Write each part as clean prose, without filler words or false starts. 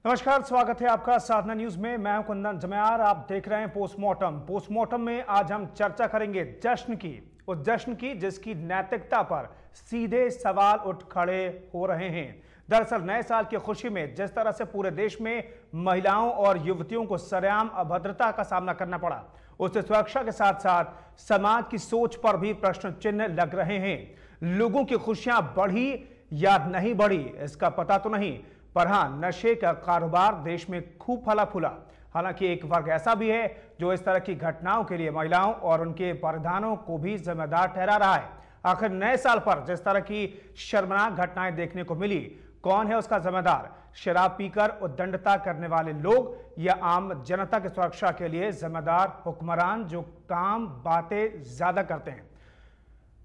नमस्कार, स्वागत है आपका साधना न्यूज में। मैं हूं कुंदन जमयार। आप देख रहे हैं पोस्टमार्टम में आज हम चर्चा करेंगे जश्न की, उस जश्न की जिसकी नैतिकता पर सीधे सवाल उठ खड़े हो रहे हैं। दरअसल नए साल की खुशी में जिस तरह से पूरे देश में महिलाओं और युवतियों को सरेआम अभद्रता का सामना करना पड़ा, उससे सुरक्षा के साथ साथ समाज की सोच पर भी प्रश्न चिन्ह लग रहे हैं। लोगों की खुशियां बढ़ी या नहीं बढ़ी इसका पता तो नहीं, पर हां, नशे का कारोबार देश में खूब फला फूला। हालांकि एक वर्ग ऐसा भी है जो इस तरह की घटनाओं के लिए महिलाओं और उनके परिधानों को भी जिम्मेदार ठहरा रहा है। आखिर नए साल पर जिस तरह की शर्मनाक घटनाएं देखने को मिली, कौन है उसका जिम्मेदार? शराब पीकर उद्दंडता करने वाले लोग या आम जनता की सुरक्षा के लिए जिम्मेदार हुक्मरान जो काम बातें ज्यादा करते हैं?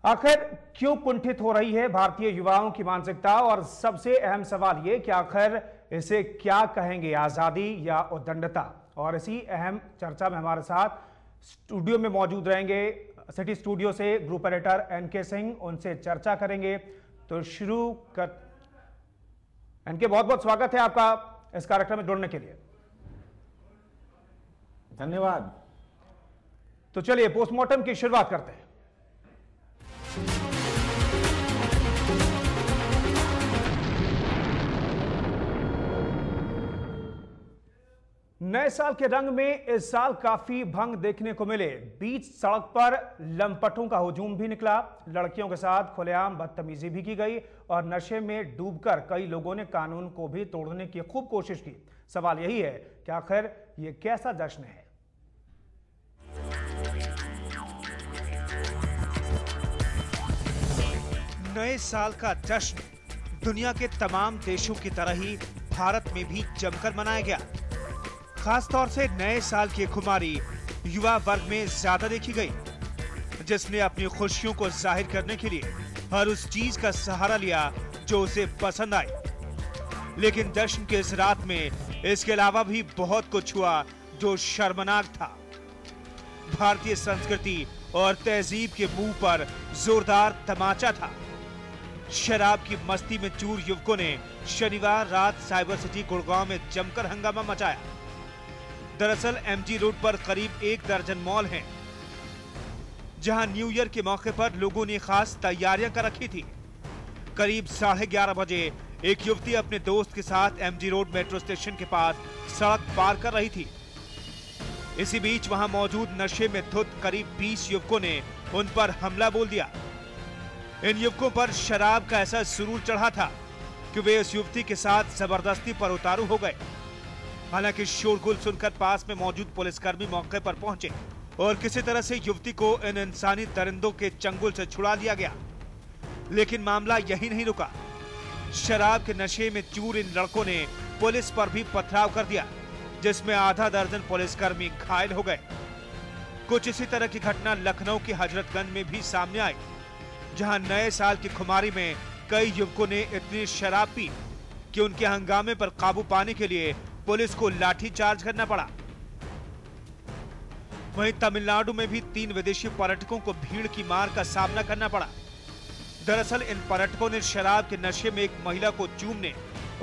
आखिर क्यों कुंठित हो रही है भारतीय युवाओं की मानसिकता? और सबसे अहम सवाल यह कि आखिर इसे क्या कहेंगे, आजादी या उद्दंडता? और इसी अहम चर्चा में हमारे साथ स्टूडियो में मौजूद रहेंगे सिटी स्टूडियो से ग्रुप एडिटर एनके सिंह, उनसे चर्चा करेंगे। तो शुरू कर एनके, बहुत बहुत स्वागत है आपका इस कार्यक्रम में जुड़ने के लिए। धन्यवाद। तो चलिए पोस्टमार्टम की शुरुआत करते हैं। नए साल के रंग में इस साल काफी भंग देखने को मिले। बीच सड़क पर लंपटों का हुजूम भी निकला, लड़कियों के साथ खुलेआम बदतमीजी भी की गई और नशे में डूबकर कई लोगों ने कानून को भी तोड़ने की खूब कोशिश की। सवाल यही है कि आखिर यह कैसा जश्न है? नए साल का जश्न दुनिया के तमाम देशों की तरह ही भारत में भी जमकर मनाया गया। खासतौर से नए साल की खुमारी युवा वर्ग में ज्यादा देखी गई, जिसने अपनी खुशियों को जाहिर करने के लिए हर उस चीज का सहारा लिया जो उसे पसंद आई। लेकिन जश्न के इस रात में इसके अलावा भी बहुत कुछ हुआ जो शर्मनाक था। भारतीय संस्कृति और तहजीब के मुंह पर जोरदार तमाचा था। शराब की मस्ती में चूर युवकों ने शनिवार रात साइबर सिटी गुड़गांव में जमकर हंगामा मचाया। दरअसल एमजी रोड पर करीब 1 दर्जन मॉल हैं, जहां न्यू ईयर के मौके पर लोगों ने खास तैयारियां कर रखी थी। करीब 11:30 बजे एक युवती अपने दोस्त के साथ एमजी रोड मेट्रो स्टेशन के पास सड़क पार कर रही थी। इसी बीच वहां मौजूद नशे में धुत करीब 20 युवकों ने उन पर हमला बोल दिया। इन युवकों पर शराब का ऐसा सुरूर चढ़ा था कि वे उस युवती के साथ जबरदस्ती पर उतारू हो गए। हालांकि शोरगुल सुनकर पास में मौजूद पुलिसकर्मी मौके पर पहुंचे और किसी तरह से युवती को इन इंसानी दरिंदों के चंगुल से छुड़ा लिया गया। लेकिन मामला यही नहीं रुका। शराब के नशे में चूर इन लड़कों ने पुलिस पर भी पथराव कर दिया, जिसमें आधा दर्जन पुलिसकर्मी घायल हो गए। कुछ इसी तरह की घटना लखनऊ के हजरतगंज में भी सामने आई, जहां नए साल की खुमारी में कई युवकों ने इतनी शराब पी कि उनके हंगामे पर काबू पाने के लिए पुलिस को लाठी चार्ज करना पड़ा। वहीं तमिलनाडु में भी 3 विदेशी पर्यटकों को भीड़ की मार का सामना करना पड़ा। दरअसल इन पर्यटकों ने शराब के नशे में एक महिला को चूमने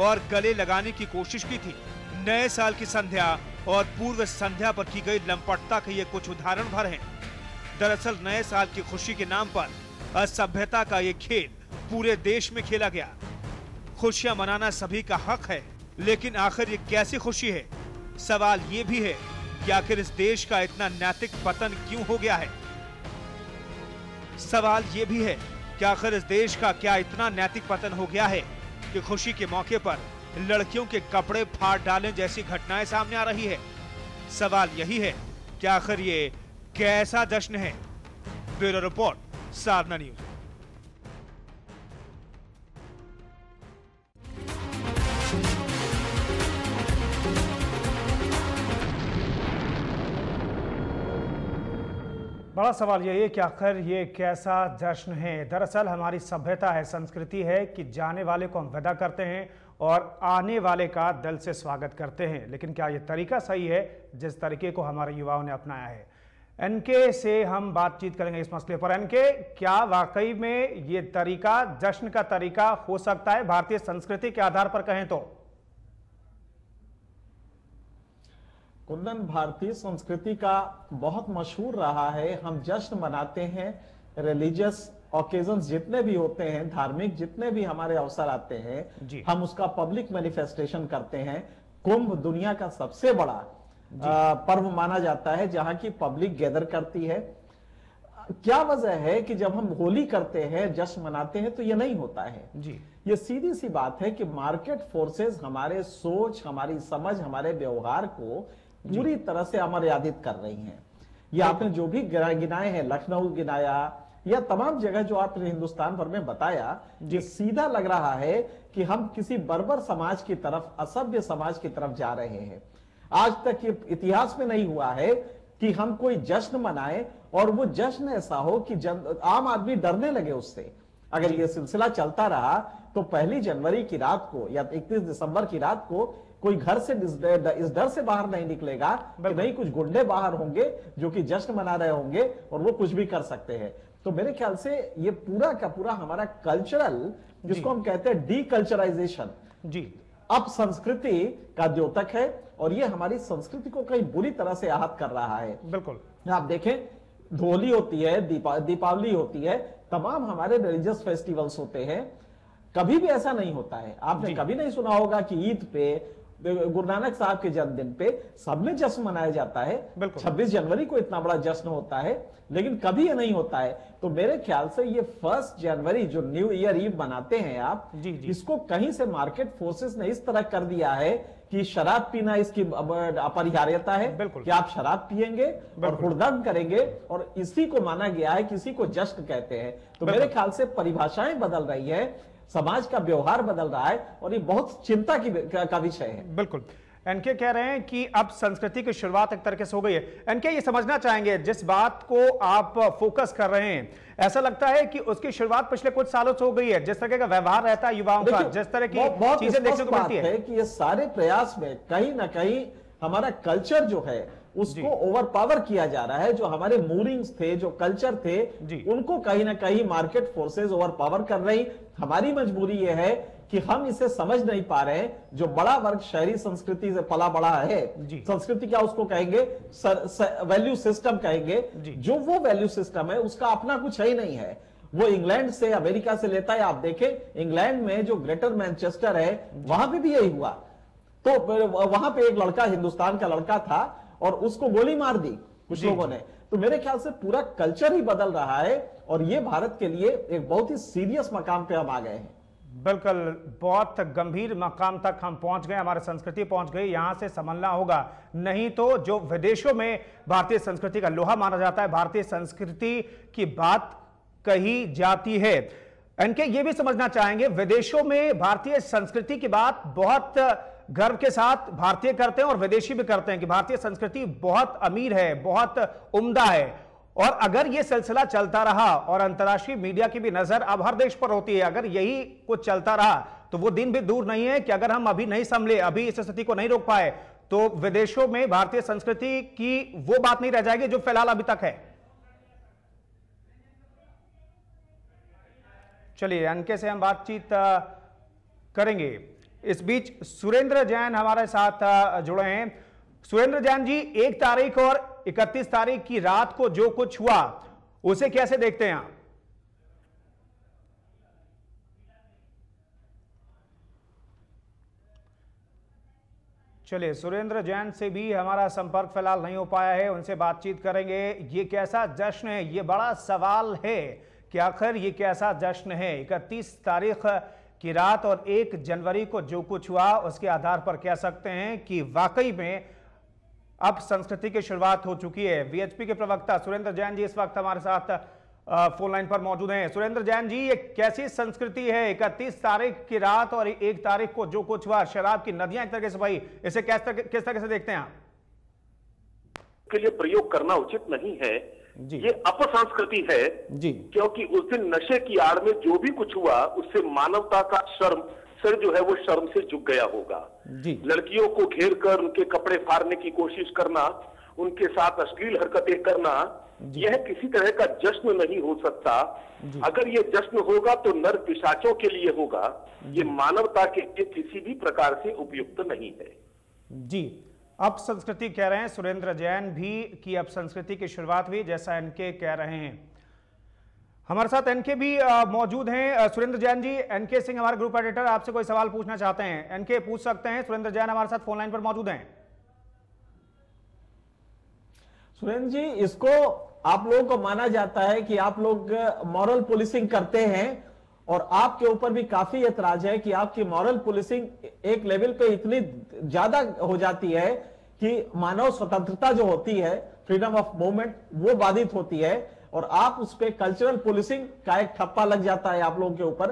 और गले लगाने की कोशिश की थी। नए साल की संध्या और पूर्व संध्या पर की गई लंपटता के ये कुछ उदाहरण भर हैं। दरअसल नए साल की खुशी के नाम पर असभ्यता का ये खेल पूरे देश में खेला गया। खुशियां मनाना सभी का हक है, लेकिन आखिर ये कैसी खुशी है? सवाल ये भी है कि आखिर इस देश का इतना नैतिक पतन क्यों हो गया है? सवाल ये भी है कि आखिर इस देश का क्या इतना नैतिक पतन हो गया है कि खुशी के मौके पर लड़कियों के कपड़े फाड़ डालने जैसी घटनाएं सामने आ रही है? सवाल यही है कि आखिर ये कैसा जश्न है? ब्यूरो रिपोर्ट, साधना न्यूज। बड़ा सवाल यही है कि आखिर ये कैसा जश्न है? दरअसल हमारी सभ्यता है, संस्कृति है कि जाने वाले को हम विदा करते हैं और आने वाले का दिल से स्वागत करते हैं। लेकिन क्या ये तरीका सही है जिस तरीके को हमारे युवाओं ने अपनाया है? एनके से हम बातचीत करेंगे इस मसले पर। एनके, क्या वाकई में ये तरीका, जश्न का तरीका हो सकता है भारतीय संस्कृति के आधार पर कहें तो? कुंदन, भारतीय संस्कृति का बहुत मशहूर रहा है। हम जश्न मनाते हैं, रिलीजियस ओकेजन्स जितने भी होते हैं, धार्मिक जितने भी हमारे अवसर आते हैं, हम उसका पब्लिक मैनिफेस्टेशन करते हैं। कुंभ दुनिया का सबसे बड़ा पर्व माना जाता है जहां की पब्लिक गैदर करती है। क्या वजह है कि जब हम होली करते हैं, जश्न मनाते हैं, तो ये नहीं होता है जी। ये सीधी सी बात है कि मार्केट फोर्सेस हमारे सोच, हमारी समझ, हमारे व्यवहार को पूरी तरह से अमर्यादित कर रही हैं। ये आपने जो भी गिनाए हैं, लखनऊ गिनाया या तमाम जगह जो आपने हिंदुस्तान भर में बताया, ये सीधा लग रहा है कि हम किसी बर्बर समाज की तरफ, असभ्य समाज की तरफ जा रहे हैं। आज तक ये इतिहास में नहीं हुआ है कि हम कोई जश्न मनाएं और वो जश्न ऐसा हो कि आम आदमी डरने लगे उससे। अगर ये सिलसिला चलता रहा तो 1 जनवरी की रात को या 31 दिसंबर की रात को कोई घर से इस डर से बाहर नहीं निकलेगा कि नहीं कुछ गुंडे बाहर होंगे जो कि जश्न मना रहे होंगे और वो कुछ भी कर सकते हैं। तो मेरे ख्याल से ये पूरा का पूरा हमारा कल्चरल, जिसको हम कहते हैं डीकल्चराइजेशन, जी, अब संस्कृति का द्योतक है और ये हमारी संस्कृति को कई बुरी तरह से आहत कर रहा है। बिल्कुल। आप देखें, होली होती है, दीपावली होती है, तमाम हमारे रिलीजियस फेस्टिवल्स होते हैं, कभी भी ऐसा नहीं होता है। आपने कभी नहीं सुना होगा कि ईद पे, गुरु नानक साहब के जन्मदिन पे सब में जश्न मनाया जाता है। 26 जनवरी को इतना बड़ा जश्न होता है, लेकिन कभी ये नहीं होता है। तो मेरे ख्याल से ये 1 जनवरी जो न्यू ईयर ईव मनाते हैं आप, इसको कहीं से मार्केट फोर्सेस ने इस तरह कर दिया है कि शराब पीना इसकी अपरिहार्यता है कि आप शराब पिएंगे और हुड़दंग करेंगे, और इसी को माना गया है, किसी को जश्न कहते हैं। तो मेरे ख्याल से परिभाषाएं बदल रही है, समाज का व्यवहार बदल रहा है और ये बहुत चिंता का विषय है। बिल्कुल। एनके कह रहे हैं कि अब संस्कृति की शुरुआत एक तरीके से हो गई है। एनके ये समझना चाहेंगे, जिस बात को आप फोकस कर रहे हैं, ऐसा लगता है कि उसकी शुरुआत पिछले कुछ सालों से हो गई है। जिस तरह का व्यवहार रहता है युवाओं का, जिस तरह की चीजें देखने को मिलती है कि ये सारे प्रयास में कहीं ना कहीं हमारा कल्चर जो है उसको ओवर पावर किया जा रहा है। जो हमारे मूविंग्स थे, जो कल्चर थे, उनको कहीं ना कहीं मार्केट फोर्सेस ओवर पावर कर रही। हमारी मजबूरी यह है कि हम इसे समझ नहीं पा रहे हैं। जो बड़ा वर्ग शहरी संस्कृति से पला बड़ा है, संस्कृति क्या उसको कहेंगे, वैल्यू सिस्टम कहेंगे, जो वो वैल्यू सिस्टम है उसका अपना कुछ है ही नहीं है। वो इंग्लैंड से, अमेरिका से लेता है। आप देखें, इंग्लैंड में जो ग्रेटर मैनचेस्टर है, वहां पे भी यही हुआ। तो वहां पे एक लड़का, हिंदुस्तान का लड़का था, और उसको गोली मार दी कुछ लोगों ने। तो मेरे ख्याल से पूरा कल्चर ही बदल रहा है और ये भारत के लिए एक बहुत ही सीरियस मकाम पे हम आ गए हैं। बिल्कुल, बहुत गंभीर मकाम तक हम पहुंच गए, हमारी संस्कृति पहुंच गई। यहां से संभलना होगा, नहीं तो जो विदेशों में भारतीय संस्कृति का लोहा माना जाता है, भारतीय संस्कृति की बात कही जाती है। इनके ये भी समझना चाहेंगे, विदेशों में भारतीय संस्कृति की बात बहुत गर्व के साथ भारतीय करते हैं और विदेशी भी करते हैं कि भारतीय संस्कृति बहुत अमीर है, बहुत उम्दा है। और अगर यह सिलसिला चलता रहा, और अंतर्राष्ट्रीय मीडिया की भी नजर अब हर देश पर होती है, अगर यही कुछ चलता रहा तो वो दिन भी दूर नहीं है कि अगर हम अभी नहीं संभले, अभी इस स्थिति को नहीं रोक पाए, तो विदेशों में भारतीय संस्कृति की वो बात नहीं रह जाएगी जो फिलहाल अभी तक है। चलिए, इनके से हम बातचीत करेंगे। इस बीच सुरेंद्र जैन हमारे साथ जुड़े हैं। सुरेंद्र जैन जी, 1 तारीख और 31 तारीख की रात को जो कुछ हुआ उसे कैसे देखते हैं आप? चलिए, सुरेंद्र जैन से भी हमारा संपर्क फिलहाल नहीं हो पाया है, उनसे बातचीत करेंगे। ये कैसा जश्न है, ये बड़ा सवाल है कि आखिर ये कैसा जश्न है। 31 तारीख की रात और 1 जनवरी को जो कुछ हुआ उसके आधार पर कह सकते हैं कि वाकई में अब संस्कृति की शुरुआत हो चुकी है। वीएचपी के प्रवक्ता सुरेंद्र जैन जी इस वक्त हमारे साथ फोन लाइन पर मौजूद हैं। सुरेंद्र जैन जी, ये कैसी संस्कृति है? 31 तारीख की रात और 1 तारीख को जो कुछ हुआ, शराब की नदियां एक तरह से बही, इसे किस तरह से देखते हैं आप? के लिए प्रयोग करना उचित नहीं है जी। ये अपसंस्कृति है जी, क्योंकि उस दिन नशे की आड़ में जो भी कुछ हुआ उससे मानवता का सर जो है वो शर्म से झुक गया होगा जी। लड़कियों को घेर कर उनके कपड़े फाड़ने की कोशिश करना, उनके साथ अश्लील हरकतें करना, यह किसी तरह का जश्न नहीं हो सकता। अगर ये जश्न होगा तो नर पिशाचों के लिए होगा, ये मानवता के लिए किसी भी प्रकार से उपयुक्त नहीं है जी। अब संस्कृति कह रहे हैं सुरेंद्र जैन भी कि अब संस्कृति की शुरुआत हुई, जैसा एनके कह रहे हैं। हमारे साथ एनके भी मौजूद हैं। सुरेंद्र जैन जी, एनके सिंह हमारे ग्रुप एडिटर आपसे कोई सवाल पूछना चाहते हैं। एनके पूछ सकते हैं। सुरेंद्र जैन हमारे साथ फोन लाइन पर मौजूद हैं। सुरेंद्र जी, इसको आप लोगों को माना जाता है कि आप लोग मॉरल पुलिसिंग करते हैं और आपके ऊपर भी काफी ऐतराज है कि आपकी मॉरल पुलिसिंग एक लेवल पे इतनी ज्यादा हो जाती है कि मानव स्वतंत्रता जो होती है, फ्रीडम ऑफ मूवमेंट, वो बाधित होती है और आप उस पे कल्चरल पुलिसिंग का एक ठप्पा लग जाता है आप लोगों के ऊपर।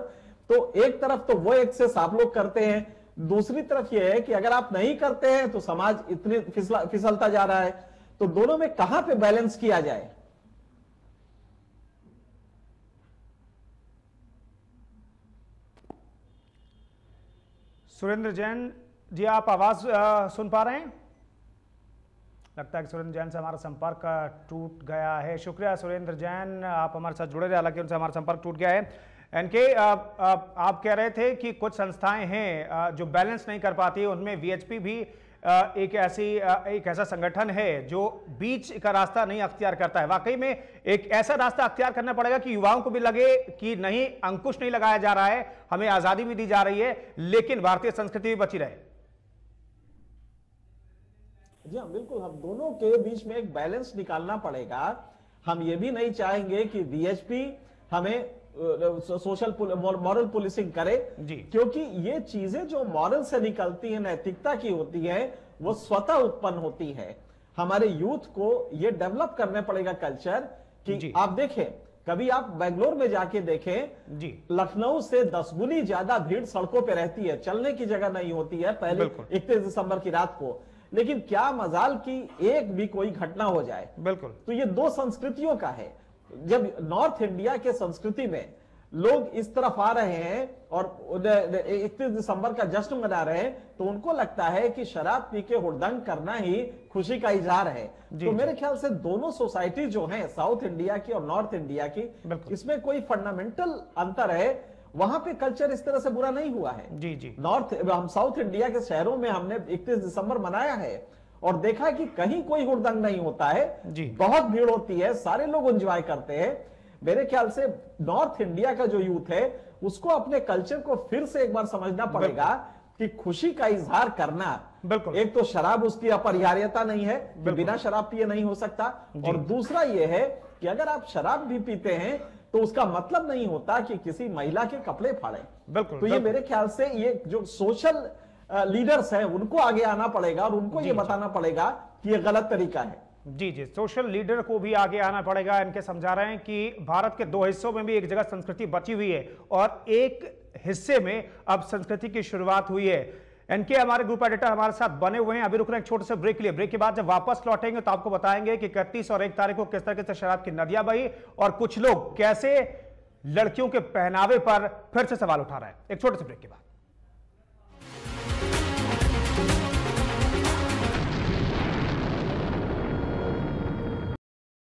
तो एक तरफ तो वो एक्सेस आप लोग करते हैं, दूसरी तरफ ये है कि अगर आप नहीं करते हैं तो समाज इतनी फिसलता जा रहा है। तो दोनों में कहां पे बैलेंस किया जाए? सुरेंद्र जैन जी, आप आवाज सुन पा रहे हैं? लगता है कि सुरेंद्र जैन से हमारा संपर्क टूट गया है। शुक्रिया सुरेंद्र जैन, आप हमारे साथ जुड़े रहे, हालांकि उनसे हमारा संपर्क टूट गया है। एनके, आप कह रहे थे कि कुछ संस्थाएं हैं जो बैलेंस नहीं कर पाती, उनमें वीएचपी भी एक ऐसा संगठन है जो बीच का रास्ता नहीं अख्तियार करता है। वाकई में एक ऐसा रास्ता अख्तियार करना पड़ेगा कि युवाओं को भी लगे कि नहीं, अंकुश नहीं लगाया जा रहा है, हमें आजादी भी दी जा रही है, लेकिन भारतीय संस्कृति भी बची रहे। जी हाँ, बिल्कुल, हम दोनों के बीच में एक बैलेंस निकालना पड़ेगा। हम ये भी नहीं चाहेंगे कि वीएचपी हमें सोशल मॉरल पुलिसिंग करे जी, क्योंकि ये चीजें जो मॉरल से निकलती है, नैतिकता की होती है, वो स्वतः उत्पन्न होती है। हमारे यूथ को ये डेवलप करने पड़ेगा कल्चर कि आप देखें, कभी आप बेंगलोर में जाके देखें जी, लखनऊ से 10 गुनी ज्यादा भीड़ सड़कों पे रहती है, चलने की जगह नहीं होती है पहले 31 दिसंबर की रात को। लेकिन क्या मजाल की एक भी कोई घटना हो जाए। बिल्कुल, तो ये दो संस्कृतियों का है। जब नॉर्थ इंडिया के संस्कृति में लोग इस तरफ आ रहे हैं और 31 दिसंबर का जश्न मना रहे हैं, तो उनको लगता है कि शराब पी के हुड़दंग करना ही खुशी का इजहार है। तो मेरे ख्याल से दोनों सोसाइटी जो हैं, साउथ इंडिया की और नॉर्थ इंडिया की, इसमें कोई फंडामेंटल अंतर है। वहां पे कल्चर इस तरह से बुरा नहीं हुआ है। जी जी, हम साउथ इंडिया के शहरों में हमने 31 दिसंबर मनाया है और देखा कि कहीं कोई हुड़दंग नहीं होता है, बहुत भीड़ होती है, सारे लोग एंजॉय करते हैं। मेरे ख्याल से नॉर्थ इंडिया का जो यूथ है उसको अपने कल्चर को फिर से एक बार समझना पड़ेगा कि खुशी का इजहार करना, बिल्कुल, एक तो शराब उसकी अपरिहार्यता नहीं है, बिना शराब पिए नहीं हो सकता, और दूसरा यह है कि अगर आप शराब भी पीते हैं तो उसका मतलब नहीं होता कि किसी महिला के कपड़े फाड़े। बिल्कुल, तो ये मेरे ख्याल से ये जो सोशल लीडर्स हैं उनको आगे आना पड़ेगा और उनको ये बताना पड़ेगा कि ये गलत तरीका है। जी जी, सोशल लीडर को भी आगे आना पड़ेगा। इनके समझा रहे हैं कि भारत के 2 हिस्सों में भी एक जगह संस्कृति बची हुई है और एक हिस्से में अब संस्कृति की शुरुआत हुई है। इनके हमारे ग्रुप एडिटर हमारे साथ बने हुए हैं। अभी रुक रहे हैं एक छोटे से ब्रेक के लिए। ब्रेक के बाद जब वापस लौटेंगे तो आपको बताएंगे कि 31 और 1 तारीख को किस तरह से शराब की नदियां बही और कुछ लोग कैसे लड़कियों के पहनावे पर फिर से सवाल उठा रहे हैं। एक छोटे से ब्रेक के बाद।